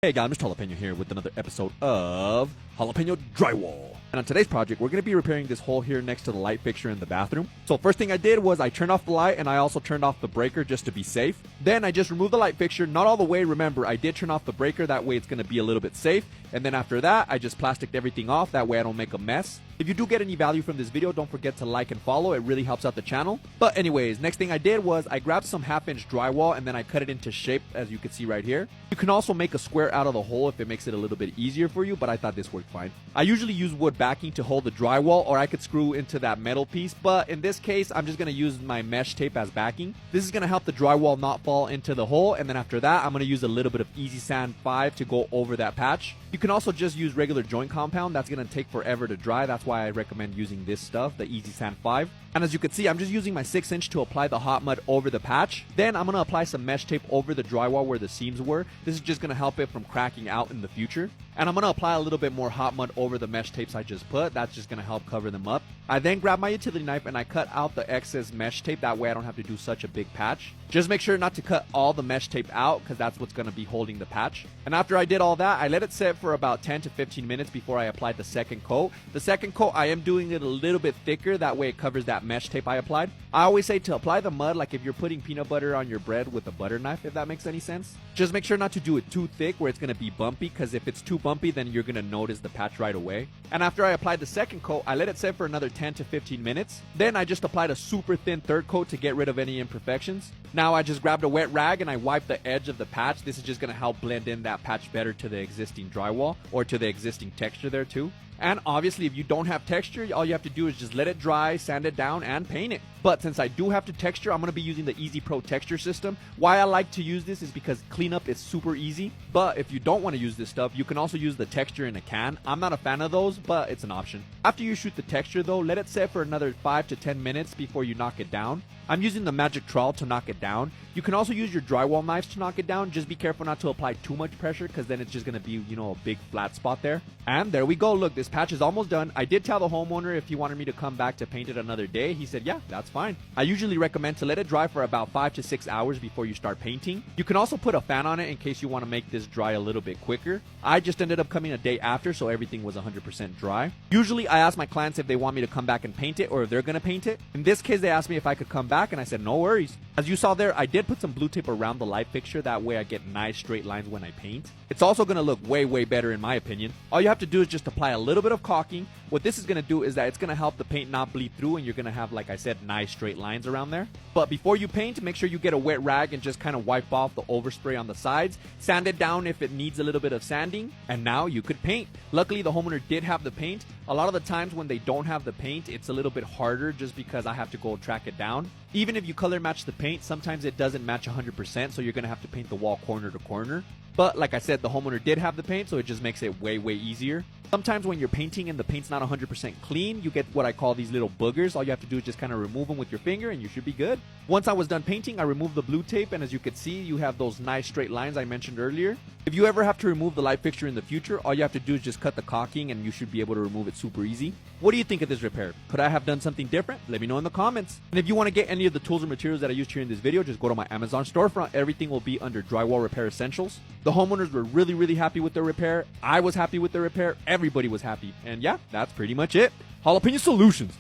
Hey guys, Mr. Jalapeno here with another episode of Jalapeno Drywall. And on today's project, we're going to be repairing this hole here next to the light fixture in the bathroom. So first thing I did was I turned off the light and I also turned off the breaker just to be safe. Then I just removed the light fixture, not all the way, remember I did turn off the breaker, that way it's going to be a little bit safe. And then after that, I just plasticed everything off, that way I don't make a mess. If you do get any value from this video, don't forget to like and follow, it really helps out the channel. But anyways, next thing I did was I grabbed some 1/2-inch drywall and then I cut it into shape, as you can see right here. You can also make a square out of the hole if it makes it a little bit easier for you, but I thought this worked fine. I usually use wood backing to hold the drywall, or I could screw into that metal piece, but in this case, I'm just going to use my mesh tape as backing. This is going to help the drywall not fall into the hole, and then after that, I'm going to use a little bit of Easy Sand 5 to go over that patch. You can also just use regular joint compound. That's going to take forever to dry. That's why I recommend using this stuff, the Easy Sand 5. And as you can see, I'm just using my 6-inch to apply the hot mud over the patch. Then I'm going to apply some mesh tape over the drywall where the seams were. This is just going to help it from cracking out in the future. And I'm going to apply a little bit more hot mud over the mesh tapes I just put. That's just going to help cover them up. I then grab my utility knife and I cut out the excess mesh tape. That way I don't have to do such a big patch. Just make sure not to cut all the mesh tape out, because that's what's going to be holding the patch. And after I did all that, I let it sit for about 10 to 15 minutes before I applied the second coat. The second coat, I am doing it a little bit thicker. That way it covers that mesh tape I applied. I always say to apply the mud like if you're putting peanut butter on your bread with a butter knife, if that makes any sense. Just make sure not to do it too thick where it's going to be bumpy, because if it's too bumpy, then you're going to notice the patch right away. And after I applied the second coat, I let it sit for another 10 to 15 minutes. Then I just applied a super thin third coat to get rid of any imperfections. Now I just grabbed a wet rag and I wiped the edge of the patch. This is just going to help blend in that patch better to the existing drywall, or to the existing texture there too. And obviously, if you don't have texture, all you have to do is just let it dry, sand it down, and paint it. But since I do have to texture, I'm going to be using the Easy Pro texture system. Why I like to use this is because cleanup is super easy. But if you don't want to use this stuff, you can also use the texture in a can. I'm not a fan of those, but it's an option. After you shoot the texture though, let it set for another 5 to 10 minutes before you knock it down. I'm using the magic trowel to knock it down. You can also use your drywall knives to knock it down. Just be careful not to apply too much pressure, because then it's just going to be, a big flat spot there. And there we go. Look, this patch is almost done. I did tell the homeowner if he wanted me to come back to paint it another day. He said, yeah, that's fine. I usually recommend to let it dry for about 5 to 6 hours before you start painting. You can also put a fan on it in case you want to make this dry a little bit quicker. I just ended up coming a day after, so everything was 100% dry. Usually I ask my clients if they want me to come back and paint it, or if they're going to paint it. In this case, they asked me if I could come back, and I said no worries. As you saw there, I did put some blue tape around the light fixture. That way I get nice straight lines when I paint. It's also going to look way better in my opinion. All you have to do is just apply a little bit of caulking. What this is going to do is that it's going to help the paint not bleed through, and you're going to have, like I said, nice straight lines around there. But before you paint, make sure you get a wet rag and just kind of wipe off the overspray on the sides. Sand it down if it needs a little bit of sanding, and now you could paint. Luckily, the homeowner did have the paint. A lot of the times when they don't have the paint, it's a little bit harder just because I have to go track it down. Even if you color match the paint, sometimes it doesn't match 100%, so you're going to have to paint the wall corner to corner. But like I said, the homeowner did have the paint, so it just makes it way easier. Sometimes when you're painting and the paint's not 100% clean, you get what I call these little boogers. All you have to do is just kind of remove them with your finger and you should be good. Once I was done painting, I removed the blue tape, and as you can see, you have those nice straight lines I mentioned earlier. If you ever have to remove the light fixture in the future, all you have to do is just cut the caulking and you should be able to remove it super easy. What do you think of this repair? Could I have done something different? Let me know in the comments. And if you want to get any of the tools or materials that I used here in this video, just go to my Amazon storefront. Everything will be under Drywall Repair Essentials. The homeowners were really happy with their repair. I was happy with the repair. Everybody was happy. And yeah, that's pretty much it. Jalapeno Solutions.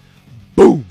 Boom!